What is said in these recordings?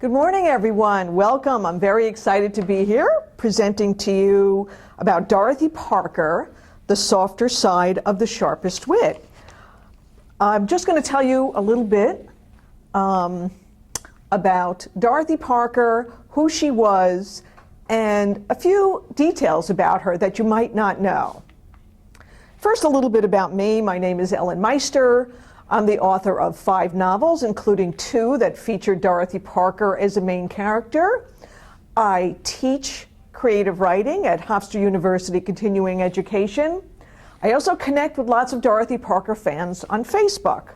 Good morning, everyone. Welcome. I'm very excited to be here presenting to you about Dorothy Parker, the softer side of the sharpest wit. I'm just going to tell you a little bit about Dorothy Parker, who she was, and a few details about her that you might not know. First, a little bit about me. My name is Meister. I'm the author of 5 novels, including 2 that feature Dorothy Parker as a main character. I teach creative writing at Hofstra University Continuing Education. I also connect with lots of Dorothy Parker fans on Facebook.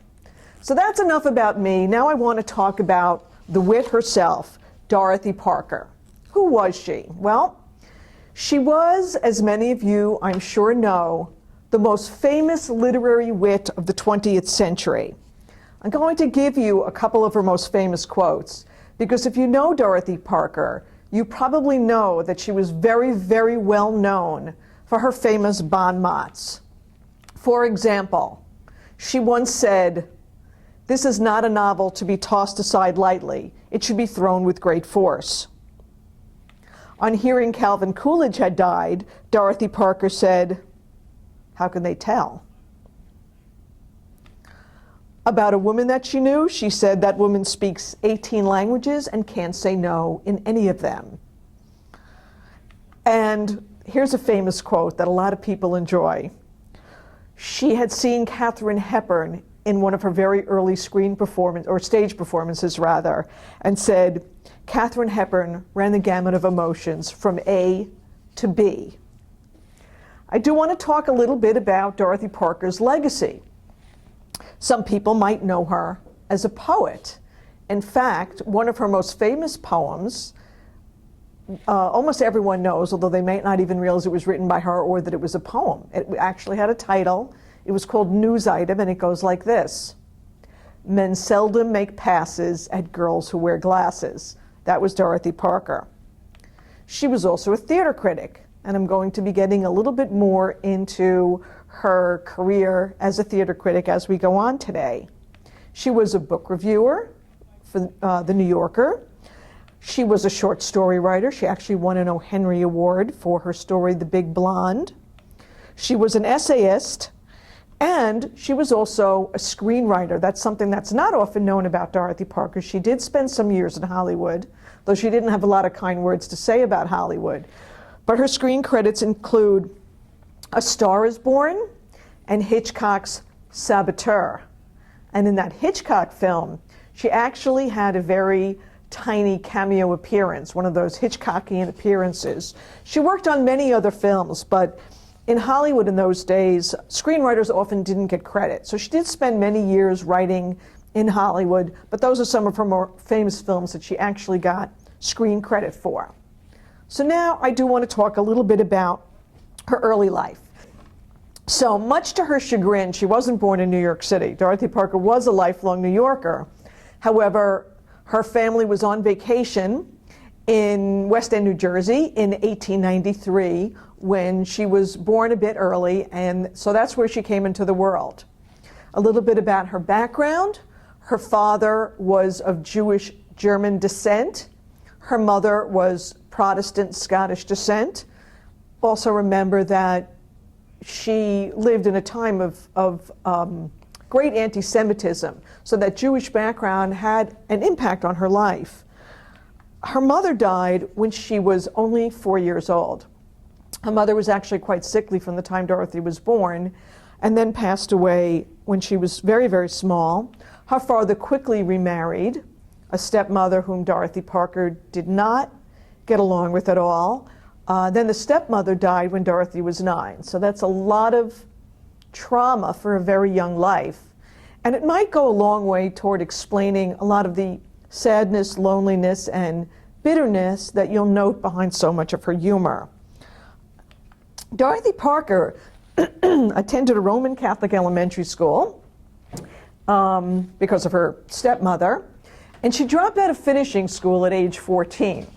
So that's enough about me. Now I want to talk about the wit herself, Dorothy Parker. Who was she? Well, she was, as many of you I'm sure know, the most famous literary wit of the 20th century. I'm going to give you a couple of her most famous quotes, because if you know Dorothy Parker, you probably know that she was very, very well known for her famous bon mots. For example, she once said, "This is not a novel to be tossed aside lightly. It should be thrown with great force." On hearing Calvin Coolidge had died, Dorothy Parker said, "How can they tell?" About a woman that she knew, she said, "That woman speaks 18 languages and can't say no in any of them." And here's a famous quote that a lot of people enjoy. She had seen Katharine Hepburn in one of her very early stage performances rather, and said, "Katharine Hepburn ran the gamut of emotions from A to B." I do want to talk a little bit about Dorothy Parker's legacy. Some people might know her as a poet. In fact, one of her most famous poems, almost everyone knows, although they may not even realize it was written by her or that it was a poem. It actually had a title. It was called News Item, and it goes like this: "Men seldom make passes at girls who wear glasses." That was Dorothy Parker. She was also a theater critic. And I'm going to be getting a little bit more into her career as a theater critic as we go on today. She was a book reviewer for The New Yorker. She was a short story writer. She actually won an O. Henry Award for her story, The Big Blonde. She was an essayist, and she was also a screenwriter. That's something that's not often known about Dorothy Parker. She did spend some years in Hollywood, though she didn't have a lot of kind words to say about Hollywood. But her screen credits include A Star is Born and Hitchcock's Saboteur. And in that Hitchcock film, she actually had a very tiny cameo appearance, one of those Hitchcockian appearances. She worked on many other films, but in Hollywood in those days, screenwriters often didn't get credit. So she did spend many years writing in Hollywood, but those are some of her more famous films that she actually got screen credit for. So now I do want to talk a little bit about her early life. So much to her chagrin, she wasn't born in New York City. Dorothy Parker was a lifelong New Yorker. However, her family was on vacation in West End, New Jersey in 1893 when she was born a bit early, and so that's where she came into the world. A little bit about her background. Her father was of Jewish German descent. Her mother was Protestant Scottish descent. Also remember that she lived in a time of great anti-Semitism, so that Jewish background had an impact on her life. Her mother died when she was only 4 years old. Her mother was actually quite sickly from the time Dorothy was born, and then passed away when she was very, very small. Her father quickly remarried a stepmother whom Dorothy Parker did not get along with at all. Then the stepmother died when Dorothy was 9. So that's a lot of trauma for a very young life. And it might go a long way toward explaining a lot of the sadness, loneliness, and bitterness that you'll note behind so much of her humor. Dorothy Parker attended a Roman Catholic elementary school because of her stepmother, and she dropped out of finishing school at age 14.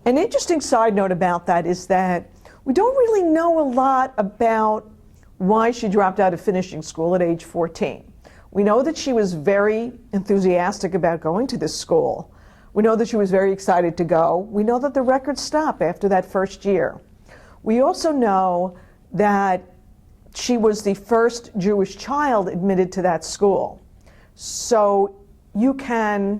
An interesting side note about that is that we don't really know a lot about why she dropped out of finishing school at age 14. We know that she was very enthusiastic about going to this school. We know that she was very excited to go. We know that the records stop after that first year. We also know that she was the first Jewish child admitted to that school. So you can,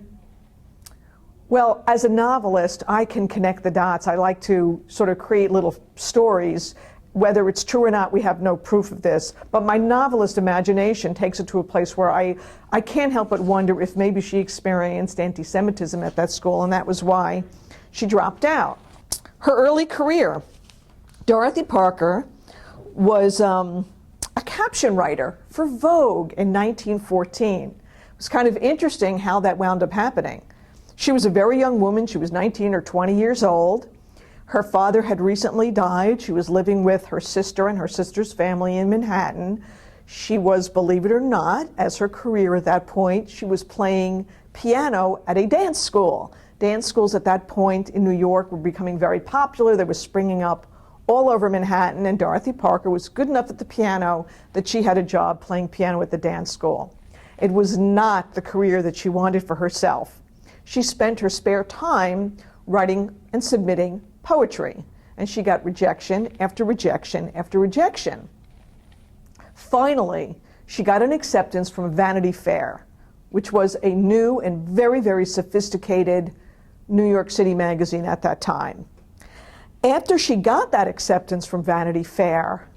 well, as a novelist, I can connect the dots. I like to sort of create little stories. Whether it's true or not, we have no proof of this. But my novelist imagination takes it to a place where I can't help but wonder if maybe she experienced anti-Semitism at that school, and that was why she dropped out. Her early career. Dorothy Parker was a caption writer for Vogue in 1914. It was kind of interesting how that wound up happening. She was a very young woman. She was 19 or 20 years old. Her father had recently died. She was living with her sister and her sister's family in Manhattan. She was, believe it or not, as her career at that point, she was playing piano at a dance school. Dance schools at that point in New York were becoming very popular. They were springing up all over Manhattan, and Dorothy Parker was good enough at the piano that she had a job playing piano at the dance school. It was not the career that she wanted for herself. She spent her spare time writing and submitting poetry, and she got rejection after rejection after rejection. Finally, she got an acceptance from Vanity Fair, which was a new and very, very sophisticated New York City magazine at that time. After she got that acceptance from Vanity Fair,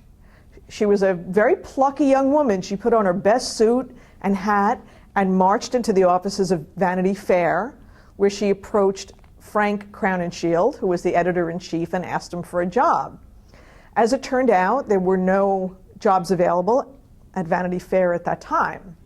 she was a very plucky young woman. She put on her best suit and hat and marched into the offices of Vanity Fair, where she approached Frank Crowninshield, who was the editor-in-chief, and asked him for a job. As it turned out, there were no jobs available at Vanity Fair at that time.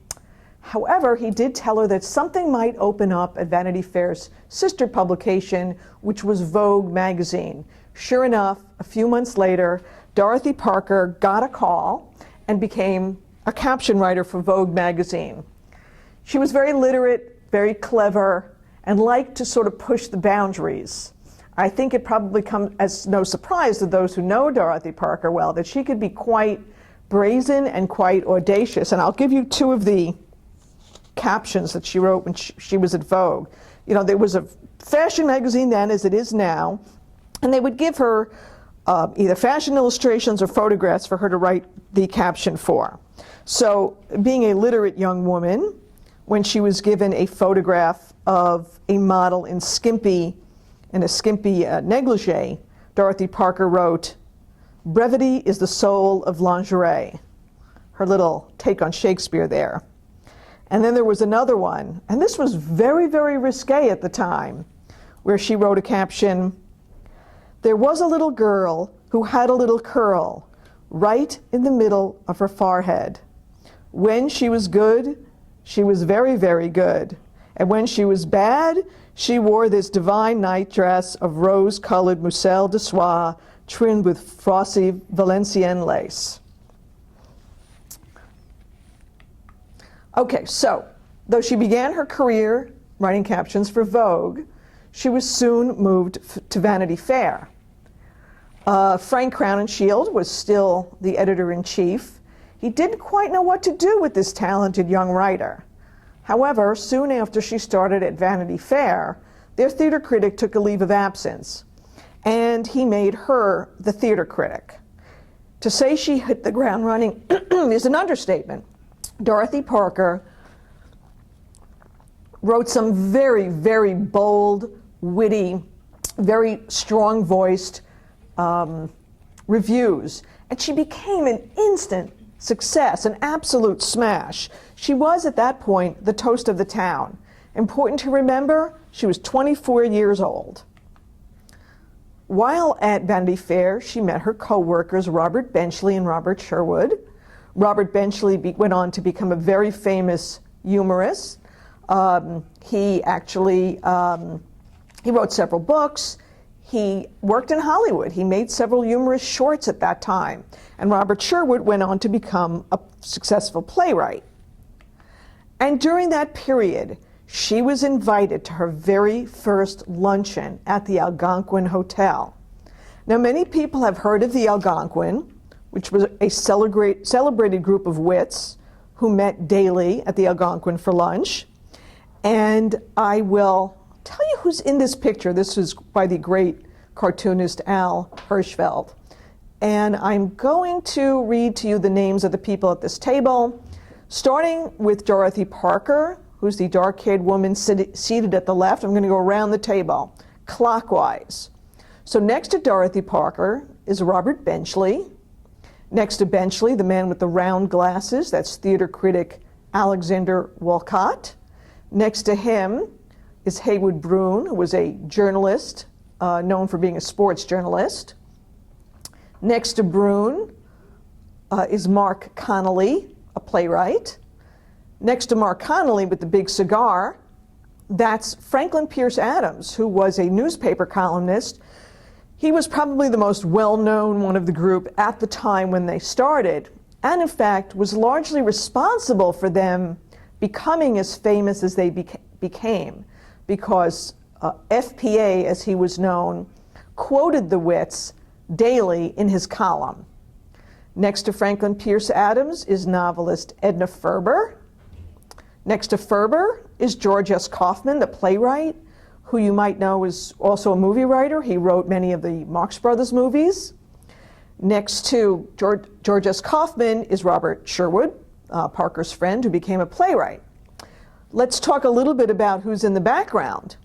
However, he did tell her that something might open up at Vanity Fair's sister publication, which was Vogue magazine. Sure enough, a few months later, Dorothy Parker got a call and became a caption writer for Vogue magazine. She was very literate, very clever, and liked to sort of push the boundaries. I think it probably comes as no surprise to those who know Dorothy Parker well that she could be quite brazen and quite audacious. And I'll give you two of the captions that she wrote when she was at Vogue. You know, there was a fashion magazine then, as it is now, and they would give her either fashion illustrations or photographs for her to write the caption for. So, being a literate young woman, when she was given a photograph of a model in a skimpy negligee, Dorothy Parker wrote, "Brevity is the soul of lingerie." Her little take on Shakespeare there. And then there was another one, and this was very, very risque at the time, where she wrote a caption, "There was a little girl who had a little curl right in the middle of her forehead. When she was good, she was very, very good. And when she was bad, she wore this divine nightdress of rose-colored mousseline de soie trimmed with frosty Valenciennes lace." Okay, so, though she began her career writing captions for Vogue, she was soon moved to Vanity Fair. Frank Crowninshield was still the editor-in-chief. He didn't quite know what to do with this talented young writer. However, soon after she started at Vanity Fair, their theater critic took a leave of absence, and he made her the theater critic. To say she hit the ground running is an understatement. Dorothy Parker wrote some very, very bold, witty, very strong-voiced reviews, and she became an instant success, an absolute smash. She was, at that point, the toast of the town. Important to remember, she was 24 years old. While at Vanity Fair, she met her co-workers Robert Benchley and Robert Sherwood. Robert Benchley went on to become a very famous humorist. He wrote several books. He worked in Hollywood. He made several humorous shorts at that time. And Robert Sherwood went on to become a successful playwright. And during that period, she was invited to her very first luncheon at the Algonquin Hotel. Now, many people have heard of the Algonquin, which was a celebrated group of wits who met daily at the Algonquin for lunch. And I will tell you who who's in this picture. This is by the great cartoonist Al Hirschfeld. And I'm going to read to you the names of the people at this table, starting with Dorothy Parker, who's the dark-haired woman seated at the left. I'm going to go around the table clockwise. So next to Dorothy Parker is Robert Benchley. Next to Benchley, the man with the round glasses, that's theater critic Alexander Woollcott. Next to him is Haywood Broun, who was a journalist, known for being a sports journalist. Next to Broun is Mark Connolly, a playwright. Next to Mark Connolly with the big cigar, that's Franklin Pierce Adams, who was a newspaper columnist. He was probably the most well-known one of the group at the time when they started, and in fact was largely responsible for them becoming as famous as they became, because FPA, as he was known, quoted the wits daily in his column. Next to Franklin Pierce Adams is novelist Edna Ferber. Next to Ferber is George S. Kaufman, the playwright, who you might know is also a movie writer. He wrote many of the Marx Brothers movies. Next to George S. Kaufman is Robert Sherwood, Parker's friend, who became a playwright. Let's talk a little bit about who's in the background.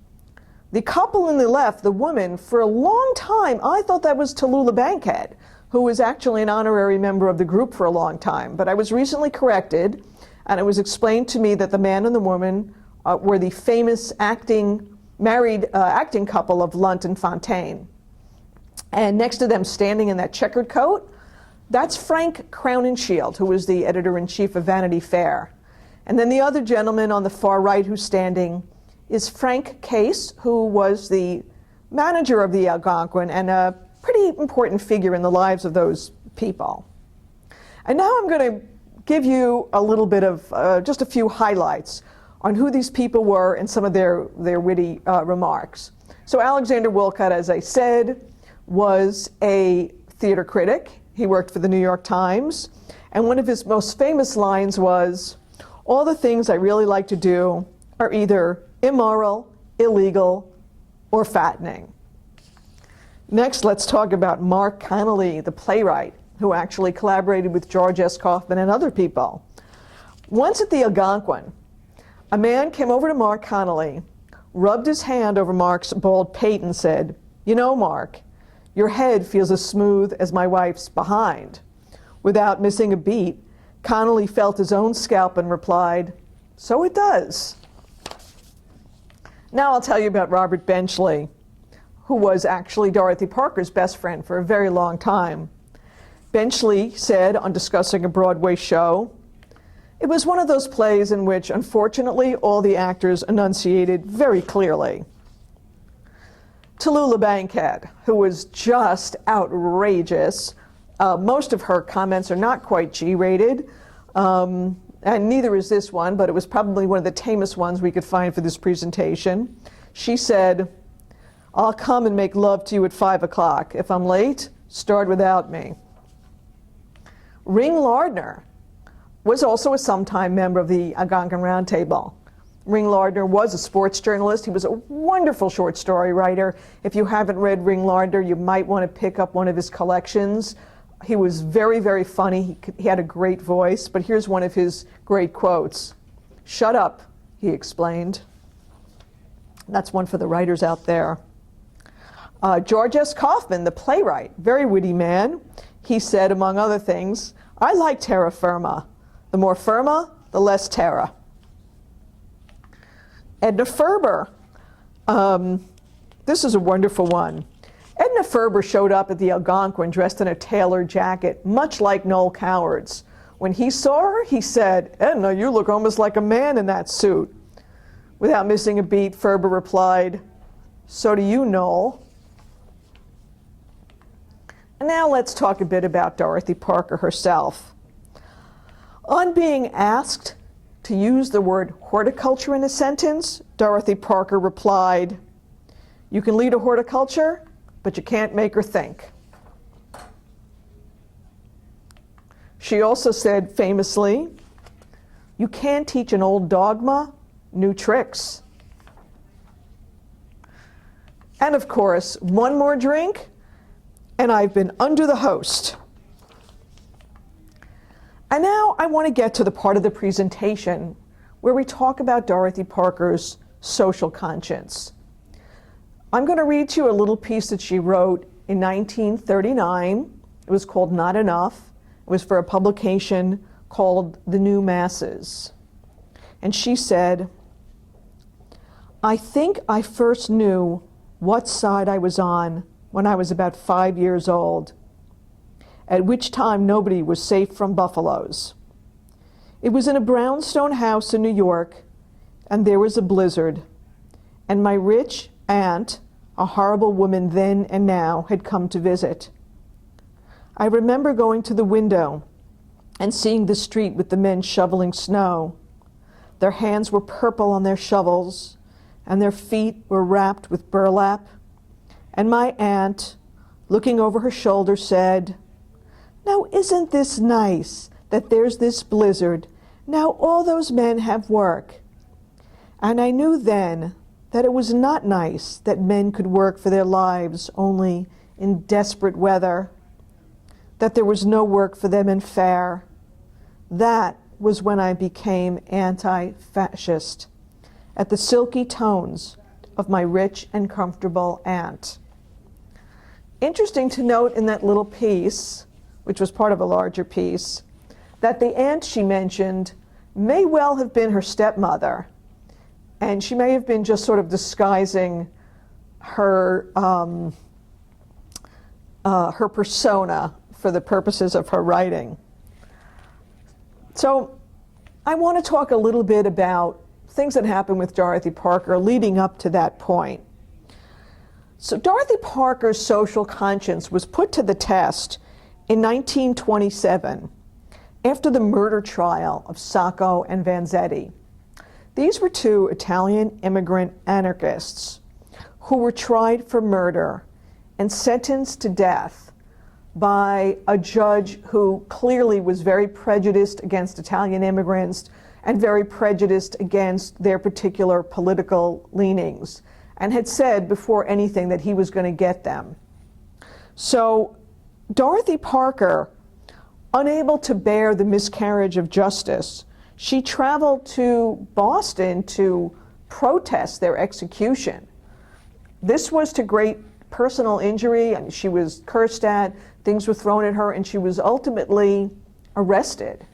The couple in the left, the woman, for a long time, I thought that was Tallulah Bankhead, who was actually an honorary member of the group for a long time. But I was recently corrected, and it was explained to me that the man and the woman were the famous married acting couple of Lunt and Fontaine. And next to them, standing in that checkered coat, that's Frank Crowninshield, who was the editor-in-chief of Vanity Fair. And then the other gentleman on the far right who's standing is Frank Case, who was the manager of the Algonquin and a pretty important figure in the lives of those people. And now I'm going to give you a little bit of just a few highlights on who these people were and some of their witty remarks. So Alexander Woollcott, as I said, was a theater critic. He worked for the New York Times, and one of his most famous lines was, "All the things I really like to do are either immoral, illegal, or fattening." Next, let's talk about Mark Connolly, the playwright, who actually collaborated with George S. Kaufman and other people. Once at the Algonquin, a man came over to Mark Connolly, rubbed his hand over Mark's bald pate and said, "You know, Mark, your head feels as smooth as my wife's behind." Without missing a beat, Connolly felt his own scalp and replied, "So it does." Now I'll tell you about Robert Benchley, who was actually Dorothy Parker's best friend for a very long time. Benchley said on discussing a Broadway show, "It was one of those plays in which, unfortunately, all the actors enunciated very clearly." Tallulah Bankhead, who was just outrageous. Most of her comments are not quite G-rated, and neither is this one, but it was probably one of the tamest ones we could find for this presentation. She said, "I'll come and make love to you at 5 o'clock. If I'm late, start without me." Ring Lardner was also a sometime member of the Algonquin Round Table. Ring Lardner was a sports journalist. He was a wonderful short story writer. If you haven't read Ring Lardner, you might want to pick up one of his collections. He was very, very funny. He had a great voice, but here's one of his great quotes. "Shut up," he explained. That's one for the writers out there. George S. Kaufman, the playwright, very witty man. He said, among other things, "I like terra firma. The more firma, the less terra." Edna Ferber. This is a wonderful one. Edna Ferber showed up at the Algonquin dressed in a tailored jacket, much like Noel Coward's. When he saw her, he said, "Edna, you look almost like a man in that suit." Without missing a beat, Ferber replied, "So do you, Noel." And now let's talk a bit about Dorothy Parker herself. On being asked to use the word horticulture in a sentence, Dorothy Parker replied, "You can lead a horticulture, but you can't make her think." She also said famously, "You can't teach an old dogma new tricks." And of course, one more drink, and I've been under the host. And now I want to get to the part of the presentation where we talk about Dorothy Parker's social conscience. I'm going to read to you a little piece that she wrote in 1939. It was called Not Enough. It was for a publication called The New Masses. And she said, "I think I first knew what side I was on when I was about 5 years old, at which time nobody was safe from buffaloes. It was in a brownstone house in New York, and there was a blizzard, and my rich aunt, a horrible woman then and now, had come to visit. I remember going to the window and seeing the street with the men shoveling snow. Their hands were purple on their shovels, and their feet were wrapped with burlap. And my aunt, looking over her shoulder, said, 'Now isn't this nice that there's this blizzard? Now all those men have work.' And I knew then that it was not nice that men could work for their lives only in desperate weather, that there was no work for them in fair. That was when I became anti-fascist, at the silky tones of my rich and comfortable aunt." Interesting to note in that little piece, which was part of a larger piece, that the aunt she mentioned may well have been her stepmother, and she may have been just sort of disguising her her persona for the purposes of her writing. So I want to talk a little bit about things that happened with Dorothy Parker leading up to that point. So Dorothy Parker's social conscience was put to the test in 1927 after the murder trial of Sacco and Vanzetti. These were two Italian immigrant anarchists who were tried for murder and sentenced to death by a judge who clearly was very prejudiced against Italian immigrants and very prejudiced against their particular political leanings, and had said before anything that he was going to get them. So Dorothy Parker, unable to bear the miscarriage of justice, she traveled to Boston to protest their execution. This was to great personal injury, and she was cursed at, things were thrown at her, and she was ultimately arrested.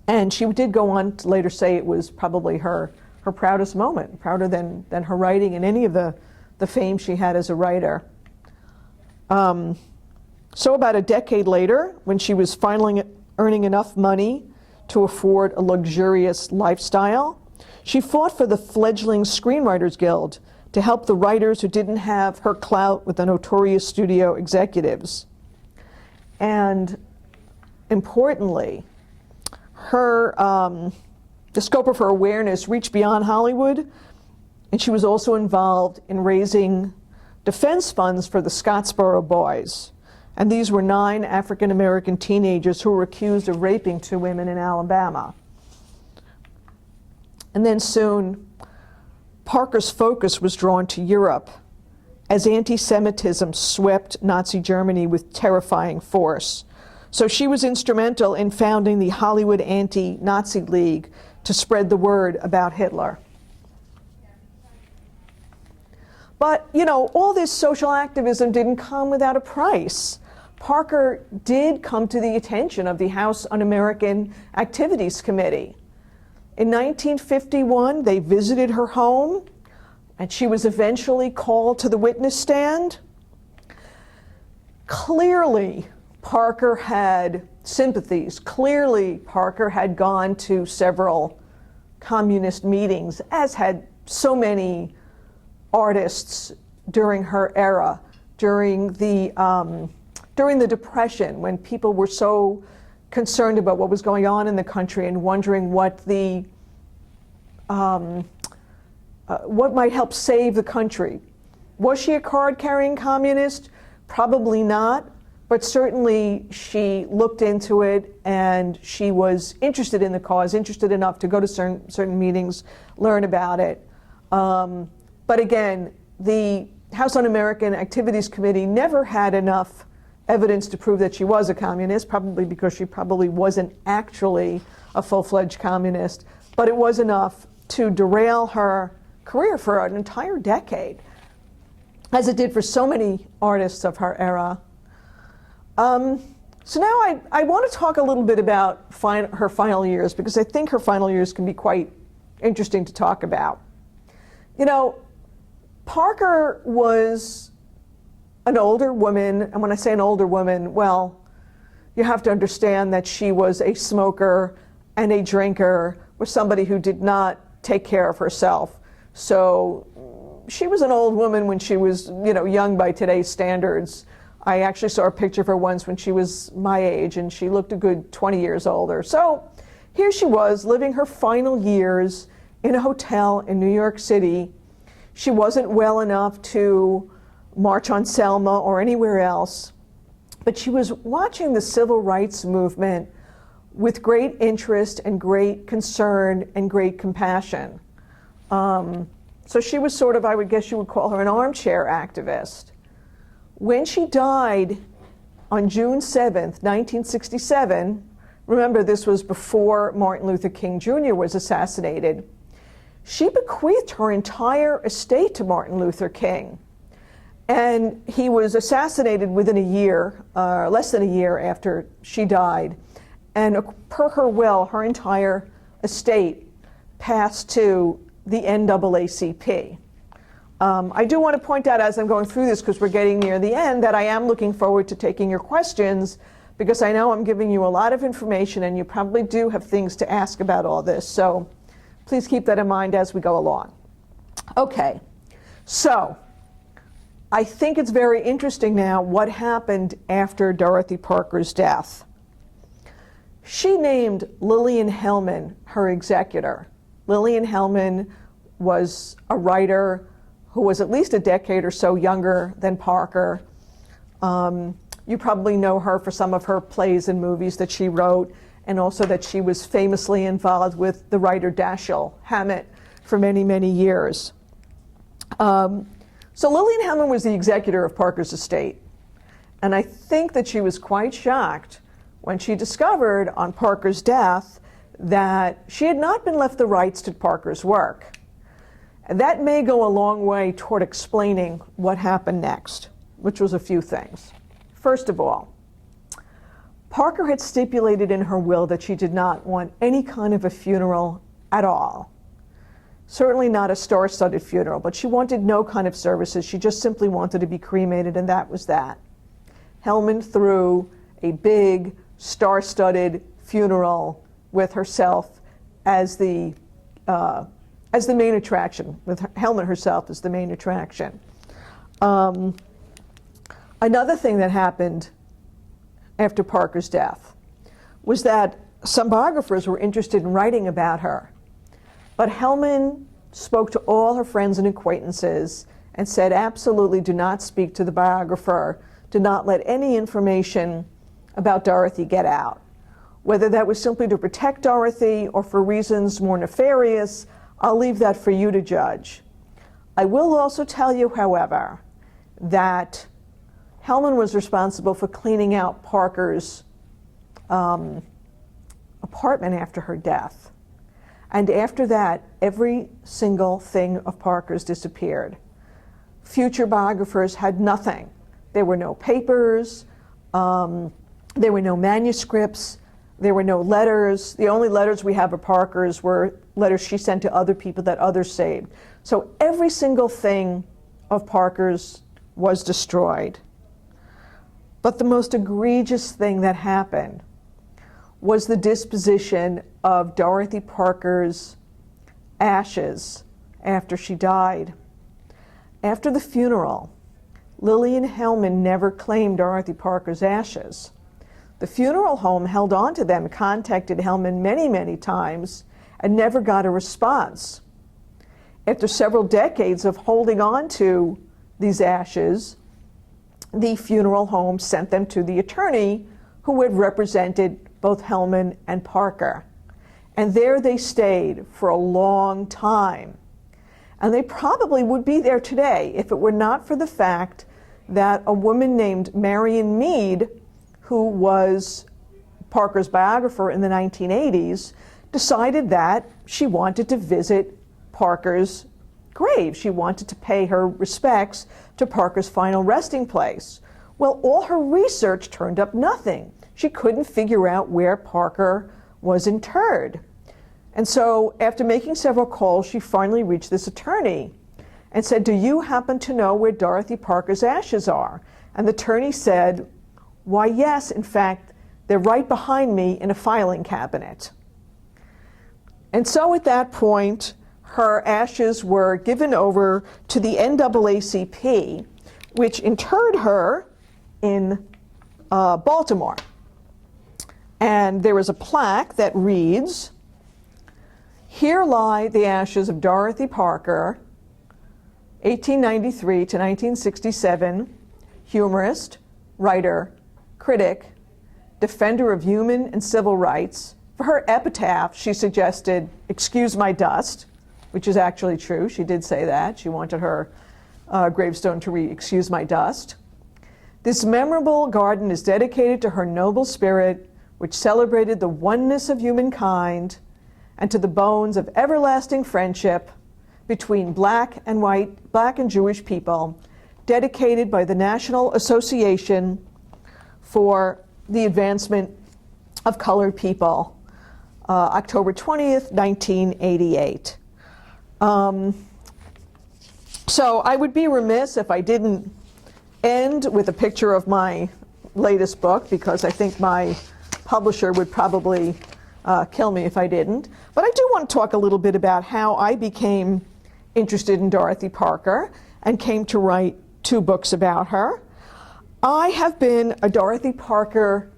And she did go on to later say it was probably her proudest moment, prouder than her writing and any of the fame she had as a writer. So about a decade later, when she was finally earning enough money to afford a luxurious lifestyle, she fought for the fledgling Screenwriters Guild to help the writers who didn't have her clout with the notorious studio executives. And importantly, the scope of her awareness reached beyond Hollywood, and she was also involved in raising defense funds for the Scottsboro Boys. And these were 9 African-American teenagers who were accused of raping 2 women in Alabama. And then soon, Parker's focus was drawn to Europe as anti-Semitism swept Nazi Germany with terrifying force. So she was instrumental in founding the Hollywood Anti-Nazi League to spread the word about Hitler. But, you know, all this social activism didn't come without a price. Parker did come to the attention of the House Un-American Activities Committee. In 1951, they visited her home, and she was eventually called to the witness stand. Clearly, Parker had sympathies. Clearly, Parker had gone to several communist meetings, as had so many artists during her era, during the Depression, when people were so concerned about what was going on in the country and wondering what might help save the country. Was she a card-carrying communist? Probably not, but certainly she looked into it and she was interested in the cause, interested enough to go to certain meetings, learn about it. But But again, the House Un-American Activities Committee never had enough evidence to prove that she was a communist, probably because she probably wasn't actually a full-fledged communist, but it was enough to derail her career for an entire decade, as it did for so many artists of her era. So now I want to talk a little bit about her final years, because I think her final years can be quite interesting to talk about. You know, Parker was an older woman, and when I say an older woman, well, you have to understand that she was a smoker and a drinker, was somebody who did not take care of herself. So she was an old woman when she was, you know, young by today's standards. I actually saw a picture of her once when she was my age, and she looked a good 20 years older. So here she was living her final years in a hotel in New York City. She wasn't well enough to march on Selma or anywhere else, but she was watching the civil rights movement with great interest and great concern and great compassion. So she was sort of, I would guess you would call her an armchair activist. When she died on June 7th, 1967, remember this was before Martin Luther King Jr. was assassinated, she bequeathed her entire estate to Martin Luther King. And he was assassinated within a year, less than a year after she died. And per her will, her entire estate passed to the NAACP. I do want to point out as I'm going through this, because we're getting near the end, that I am looking forward to taking your questions, because I know I'm giving you a lot of information and you probably do have things to ask about all this. So please keep that in mind as we go along. Okay, so I think it's very interesting now what happened after Dorothy Parker's death. She named Lillian Hellman her executor. Lillian Hellman was a writer who was at least a decade or so younger than Parker. You probably know her for some of her plays and movies that she wrote, and also that she was famously involved with the writer Dashiell Hammett for many, many years. So Lillian Hellman was the executor of Parker's estate. And I think that she was quite shocked when she discovered on Parker's death that she had not been left the rights to Parker's work. And that may go a long way toward explaining what happened next, which was a few things. First of all, Parker had stipulated in her will that she did not want any kind of a funeral at all. Certainly not a star-studded funeral, but she wanted no kind of services. She just simply wanted to be cremated, and that was that. Hellman threw a big, star-studded funeral with herself as the main attraction, with Hellman herself as the main attraction. Another thing that happened after Parker's death was that some biographers were interested in writing about her. But Hellman spoke to all her friends and acquaintances and said, absolutely do not speak to the biographer. Do not let any information about Dorothy get out. Whether that was simply to protect Dorothy or for reasons more nefarious, I'll leave that for you to judge. I will also tell you, however, that Hellman was responsible for cleaning out Parker's apartment after her death. And after that, every single thing of Parker's disappeared. Future biographers had nothing. There were no papers, there were no manuscripts, there were no letters. The only letters we have of Parker's were letters she sent to other people that others saved. So every single thing of Parker's was destroyed. But the most egregious thing that happened was the disposition of Dorothy Parker's ashes after she died. After the funeral, Lillian Hellman never claimed Dorothy Parker's ashes. The funeral home held on to them, contacted Hellman many, many times, and never got a response. After several decades of holding on to these ashes, the funeral home sent them to the attorney who had represented both Hellman and Parker. And there they stayed for a long time. And they probably would be there today if it were not for the fact that a woman named Marion Mead, who was Parker's biographer in the 1980s, decided that she wanted to visit Parker's grave. She wanted to pay her respects to Parker's final resting place. Well, all her research turned up nothing. She couldn't figure out where Parker was interred. And so after making several calls, she finally reached this attorney and said, "Do you happen to know where Dorothy Parker's ashes are?" And the attorney said, "Why, yes, in fact, they're right behind me in a filing cabinet." And so at that point, her ashes were given over to the NAACP, which interred her in Baltimore. And there is a plaque that reads, "Here lie the ashes of Dorothy Parker, 1893 to 1967, humorist, writer, critic, defender of human and civil rights." For her epitaph, she suggested, "Excuse my dust," which is actually true. She did say that. She wanted her gravestone to read, "Excuse my dust." "This memorable garden is dedicated to her noble spirit, which celebrated the oneness of humankind, and to the bones of everlasting friendship between black and Jewish people, dedicated by the National Association for the Advancement of Colored People, October 20th, 1988. So I would be remiss if I didn't end with a picture of my latest book, because I think my publisher would probably kill me if I didn't. But I do want to talk a little bit about how I became interested in Dorothy Parker and came to write 2 books about her. I have been a Dorothy Parker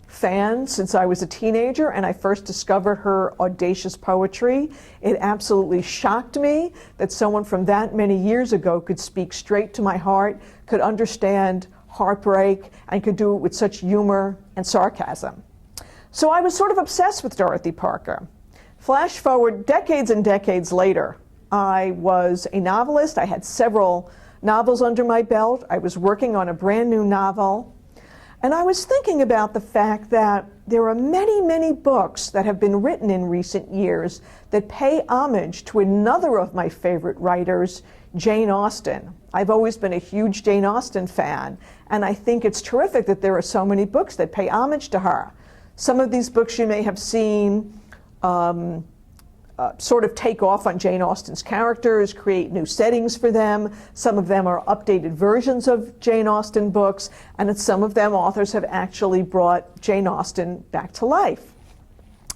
fan since I was a teenager and I first discovered her audacious poetry. It absolutely shocked me that someone from that many years ago could speak straight to my heart, could understand heartbreak, and could do it with such humor and sarcasm. So I was sort of obsessed with Dorothy Parker. Flash forward decades and decades later, I was a novelist. I had several novels under my belt. I was working on a brand new novel. And I was thinking about the fact that there are many, many books that have been written in recent years that pay homage to another of my favorite writers, Jane Austen. I've always been a huge Jane Austen fan, and I think it's terrific that there are so many books that pay homage to her. Some of these books you may have seen sort of take off on Jane Austen's characters, create new settings for them. Some of them are updated versions of Jane Austen books, and in some of them authors have actually brought Jane Austen back to life.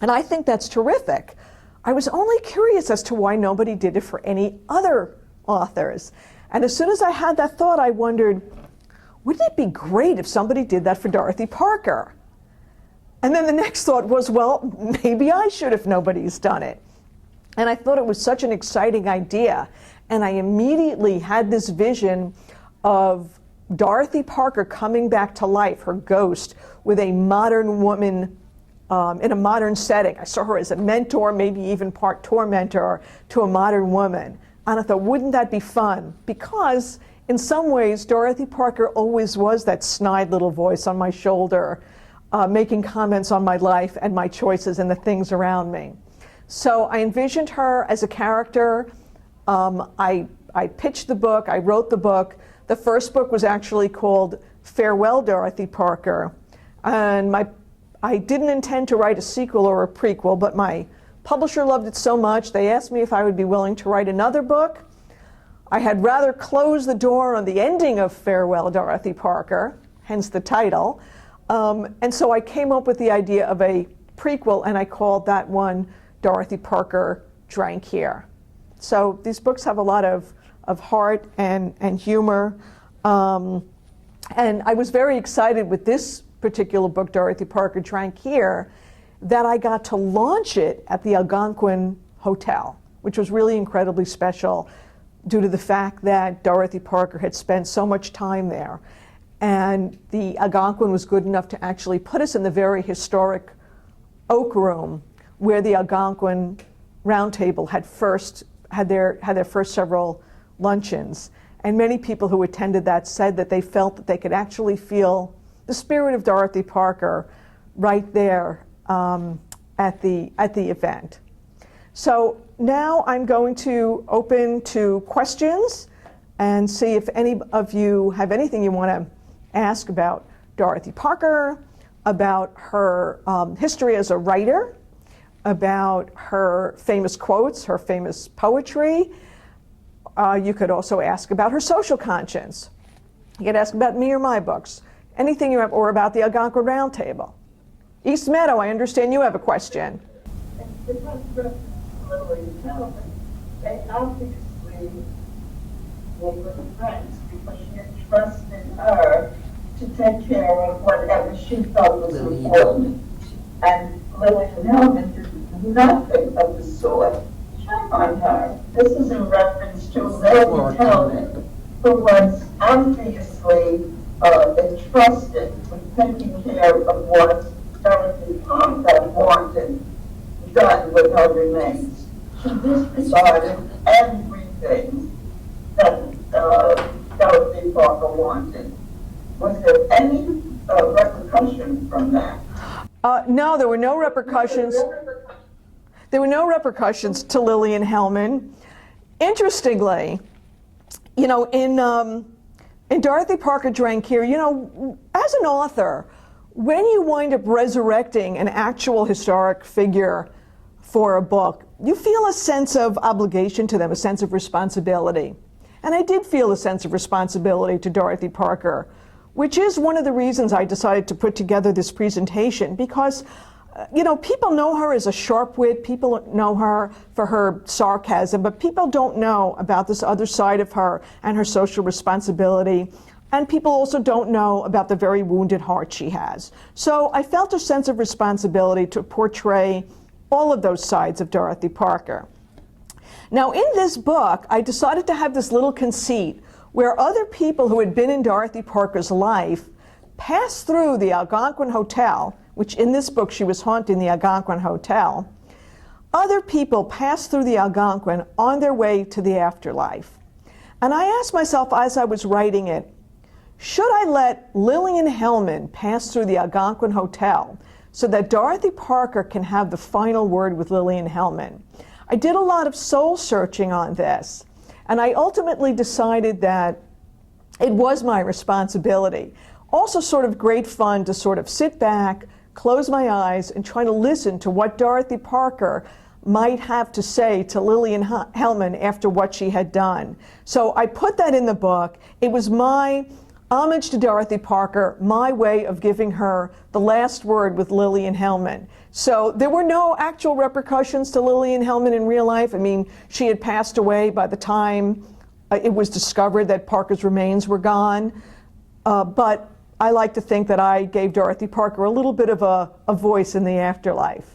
And I think that's terrific. I was only curious as to why nobody did it for any other authors. And as soon as I had that thought, I wondered, wouldn't it be great if somebody did that for Dorothy Parker? And then the next thought was, well, maybe I should if nobody's done it. And I thought it was such an exciting idea. And I immediately had this vision of Dorothy Parker coming back to life, her ghost, with a modern woman in a modern setting. I saw her as a mentor, maybe even part tormentor to a modern woman. And I thought, wouldn't that be fun? Because in some ways, Dorothy Parker always was that snide little voice on my shoulder, making comments on my life and my choices and the things around me. So I envisioned her as a character. I pitched the book, I wrote the book. The first book was actually called Farewell, Dorothy Parker. And I didn't intend to write a sequel or a prequel, but my publisher loved it so much, they asked me if I would be willing to write another book. I had rather closed the door on the ending of Farewell, Dorothy Parker, hence the title. And so I came up with the idea of a prequel, and I called that one Dorothy Parker Drank Here. So these books have a lot of heart and humor. And I was very excited with this particular book, Dorothy Parker Drank Here, that I got to launch it at the Algonquin Hotel, which was really incredibly special due to the fact that Dorothy Parker had spent so much time there. And the Algonquin was good enough to actually put us in the very historic Oak Room where the Algonquin Round Table had first had their first several luncheons. And many people who attended that said that they felt that they could actually feel the spirit of Dorothy Parker right there at the event. So now I'm going to open to questions and see if any of you have anything you want to ask about Dorothy Parker, about her history as a writer, about her famous quotes, her famous poetry. You could also ask about her social conscience. You could ask about me or my books. Anything you have, or about the Algonquin Round Table. East Meadow, I understand you have a question. They obviously were friends because she had trust in her to take care of whatever she felt was important. And Lillian Hellman did nothing of the sort. Shame on her. This is in reference to Lillian Hellman, who was obviously entrusted with taking care of what Dorothy Parker wanted done with her remains. She disregarded everything that Dorothy Parker wanted. Was there any repercussion from that? No, there were no repercussions. There were no repercussions to Lillian Hellman. Interestingly, you know, in Dorothy Parker Drank Here, you know, as an author, when you wind up resurrecting an actual historic figure for a book, you feel a sense of obligation to them, a sense of responsibility. And I did feel a sense of responsibility to Dorothy Parker, which is one of the reasons I decided to put together this presentation, because you know, people know her as a sharp wit, people know her for her sarcasm, but people don't know about this other side of her and her social responsibility. And people also don't know about the very wounded heart she has. So I felt a sense of responsibility to portray all of those sides of Dorothy Parker. Now in this book, I decided to have this little conceit where other people who had been in Dorothy Parker's life passed through the Algonquin Hotel, which in this book she was haunting the Algonquin Hotel. Other people passed through the Algonquin on their way to the afterlife. And I asked myself as I was writing it, should I let Lillian Hellman pass through the Algonquin Hotel so that Dorothy Parker can have the final word with Lillian Hellman? I did a lot of soul searching on this, and I ultimately decided that it was my responsibility. Also sort of great fun to sort of sit back, close my eyes, and try to listen to what Dorothy Parker might have to say to Lillian Hellman after what she had done. So I put that in the book. It was my homage to Dorothy Parker, my way of giving her the last word with Lillian Hellman. So there were no actual repercussions to Lillian Hellman in real life. I mean, she had passed away by the time it was discovered that Parker's remains were gone. But I like to think that I gave Dorothy Parker a little bit of a voice in the afterlife.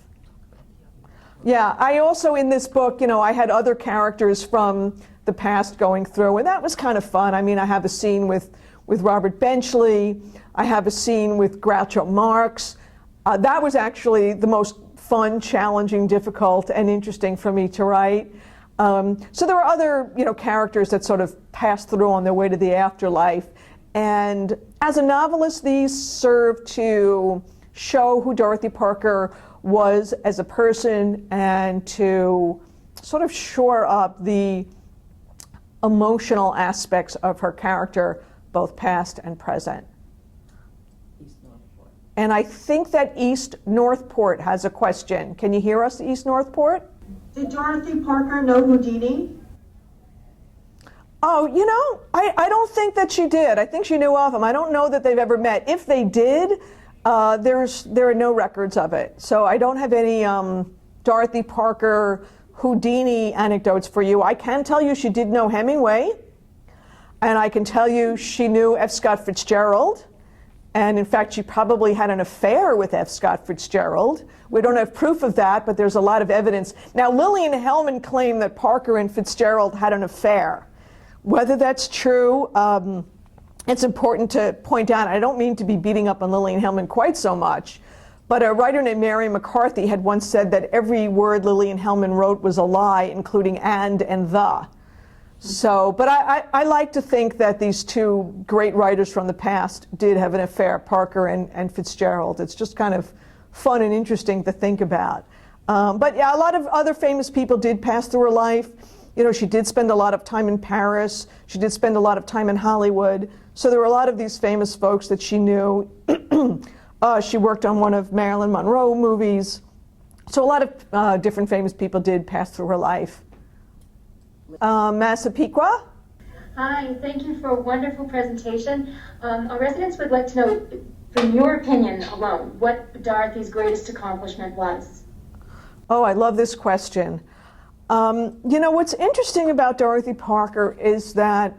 Yeah, I also in this book, you know, I had other characters from the past going through, and that was kind of fun. I mean, I have a scene with Robert Benchley. I have a scene with Groucho Marx. That was actually the most fun, challenging, difficult, and interesting for me to write. So there were other, you know, characters that sort of passed through on their way to the afterlife. And as a novelist, these serve to show who Dorothy Parker was as a person and to sort of shore up the emotional aspects of her character, both past and present. East Northport. And I think that East Northport has a question. Can you hear us, East Northport? Did Dorothy Parker know Houdini? Oh, you know, I don't think that she did. I think she knew of him. I don't know that they've ever met. If they did, there are no records of it. So I don't have any Dorothy Parker Houdini anecdotes for you. I can tell you she did know Hemingway, and I can tell you she knew F. Scott Fitzgerald, and in fact she probably had an affair with F. Scott Fitzgerald. We don't have proof of that, but there's a lot of evidence. Now, Lillian Hellman claimed that Parker and Fitzgerald had an affair. Whether that's true, it's important to point out. I don't mean to be beating up on Lillian Hellman quite so much, But a writer named Mary McCarthy had once said that every word Lillian Hellman wrote was a lie, including and the. So, but I like to think that these two great writers from the past did have an affair, Parker and Fitzgerald. It's just kind of fun and interesting to think about. But yeah, a lot of other famous people did pass through her life. You know, she did spend a lot of time in Paris. She did spend a lot of time in Hollywood. So there were a lot of these famous folks that she knew. She worked on one of Marilyn Monroe movies. So a lot of different famous people did pass through her life. Massapequa? Hi, thank you for a wonderful presentation. Our residents would like to know, from your opinion alone, what Dorothy's greatest accomplishment was. Oh, I love this question. You know, what's interesting about Dorothy Parker is that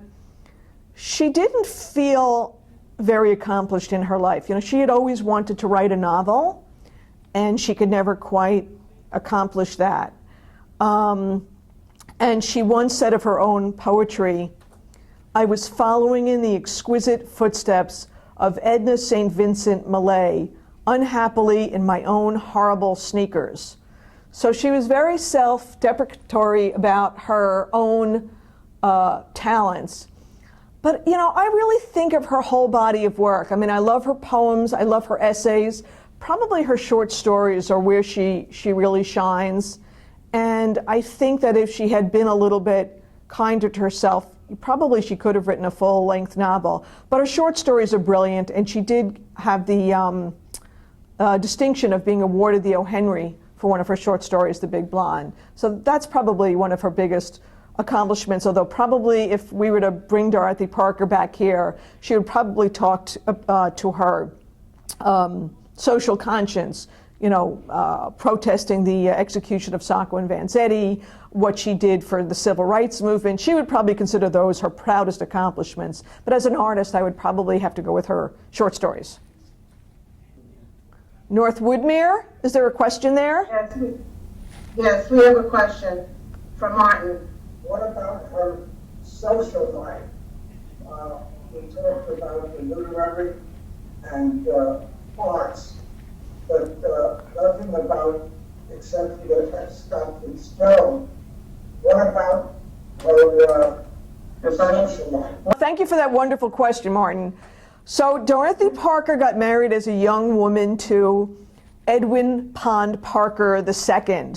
she didn't feel very accomplished in her life. You know, she had always wanted to write a novel, and she could never quite accomplish that. And she once said of her own poetry, "I was following in the exquisite footsteps of Edna St. Vincent Millay, unhappily in my own horrible sneakers." So she was very self-deprecatory about her own talents. But, you know, I really think of her whole body of work. I mean, I love her poems, I love her essays. Probably her short stories are where she really shines. And I think that if she had been a little bit kinder to herself, probably she could have written a full-length novel. But her short stories are brilliant, and she did have the distinction of being awarded the O. Henry for one of her short stories, The Big Blonde. So that's probably one of her biggest accomplishments, although probably if we were to bring Dorothy Parker back here, she would probably talk to her social conscience, you know, protesting the execution of Sacco and Vanzetti, what she did for the civil rights movement. She would probably consider those her proudest accomplishments. But as an artist, I would probably have to go with her short stories. North Woodmere, is there a question there? Yes, we have a question from Martin. What about her social life? We talked about the literary and arts, but nothing about Executor and Scott Fitzgerald. What about her social life? Thank you for that wonderful question, Martin. So Dorothy Parker got married as a young woman to Edwin Pond Parker II.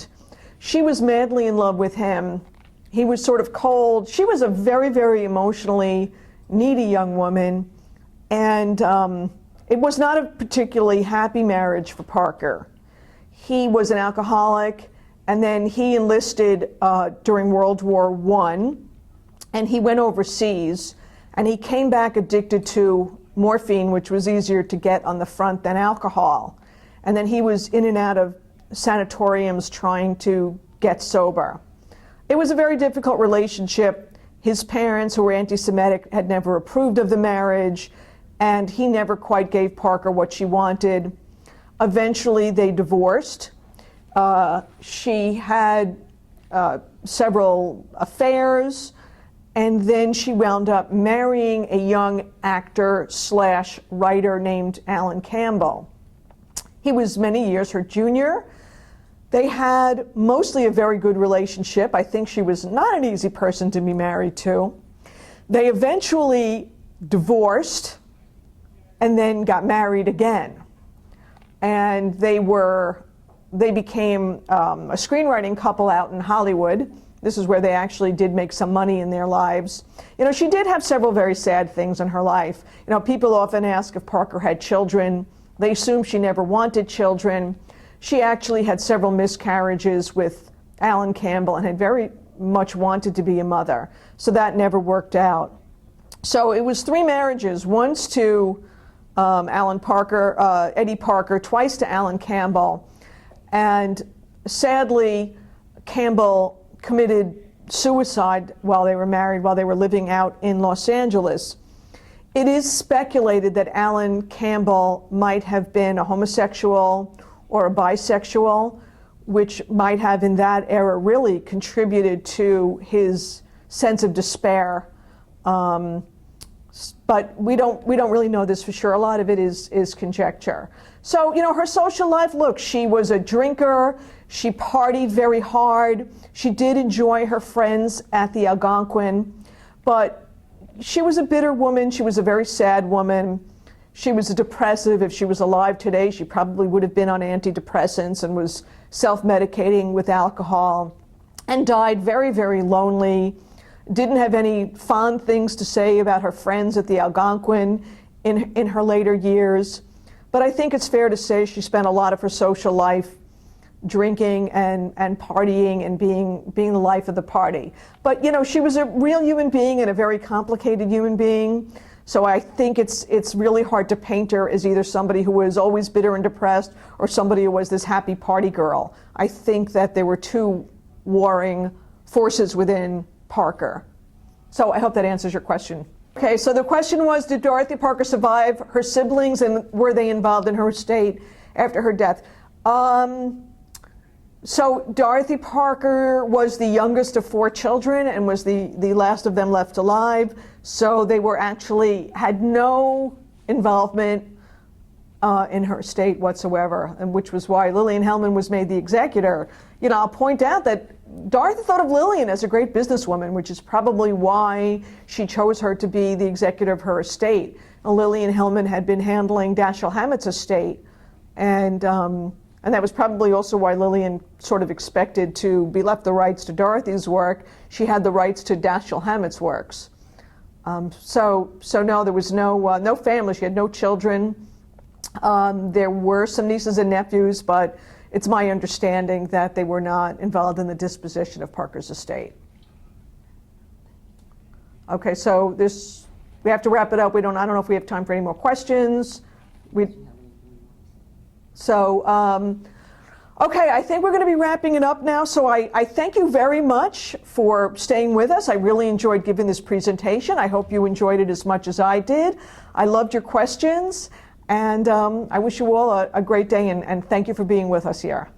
She was madly in love with him. He was sort of cold. She was a very, very emotionally needy young woman, and it was not a particularly happy marriage for Parker. He was an alcoholic, and then he enlisted during World War I, and he went overseas, and he came back addicted to morphine, which was easier to get on the front than alcohol. And then he was in and out of sanatoriums trying to get sober. It was a very difficult relationship. His parents, who were anti-Semitic, had never approved of the marriage, and he never quite gave Parker what she wanted. Eventually, they divorced. She had several affairs, and then she wound up marrying a young actor/writer named Alan Campbell. He was many years her junior. They had mostly a very good relationship. I think she was not an easy person to be married to. They eventually divorced and then got married again. And they became a screenwriting couple out in Hollywood. This is where they actually did make some money in their lives. You know, she did have several very sad things in her life. You know, people often ask if Parker had children. They assume she never wanted children. She actually had several miscarriages with Alan Campbell and had very much wanted to be a mother. So that never worked out. So it was 3 marriages, once to Eddie Parker, twice to Alan Campbell. And sadly, Campbell committed suicide while they were married, while they were living out in Los Angeles. It is speculated that Alan Campbell might have been a homosexual or a bisexual, which might have in that era really contributed to his sense of despair. But but we don't really know this for sure. A lot of it is conjecture. So, her social life, look, she was a drinker, she partied very hard, she did enjoy her friends at the Algonquin, but she was a bitter woman, she was a very sad woman, she was a depressive. If she was alive today, she probably would have been on antidepressants and was self-medicating with alcohol, and died very, very lonely, didn't have any fond things to say about her friends at the Algonquin in her later years. But I think it's fair to say she spent a lot of her social life drinking and partying and being the life of the party. But she was a real human being and a very complicated human being. So I think it's really hard to paint her as either somebody who was always bitter and depressed or somebody who was this happy party girl. I think that there were two warring forces within Parker. So I hope that answers your question. Okay, so the question was, did Dorothy Parker survive her siblings, and were they involved in her estate after her death? So Dorothy Parker was the youngest of 4 children and was the last of them left alive. So they were had no involvement in her estate whatsoever, and which was why Lillian Hellman was made the executor. I'll point out that Dorothy thought of Lillian as a great businesswoman, which is probably why she chose her to be the executor of her estate. And Lillian Hellman had been handling Dashiell Hammett's estate, and that was probably also why Lillian sort of expected to be left the rights to Dorothy's work. She had the rights to Dashiell Hammett's works. So no, there was no family. She had no children. There were some nieces and nephews, but it's my understanding that they were not involved in the disposition of Parker's estate. Okay, so we have to wrap it up. I don't know if we have time for any more questions. Okay, I think we're going to be wrapping it up now. So I thank you very much for staying with us. I really enjoyed giving this presentation. I hope you enjoyed it as much as I did. I loved your questions. And I wish you all a great day, and thank you for being with us here.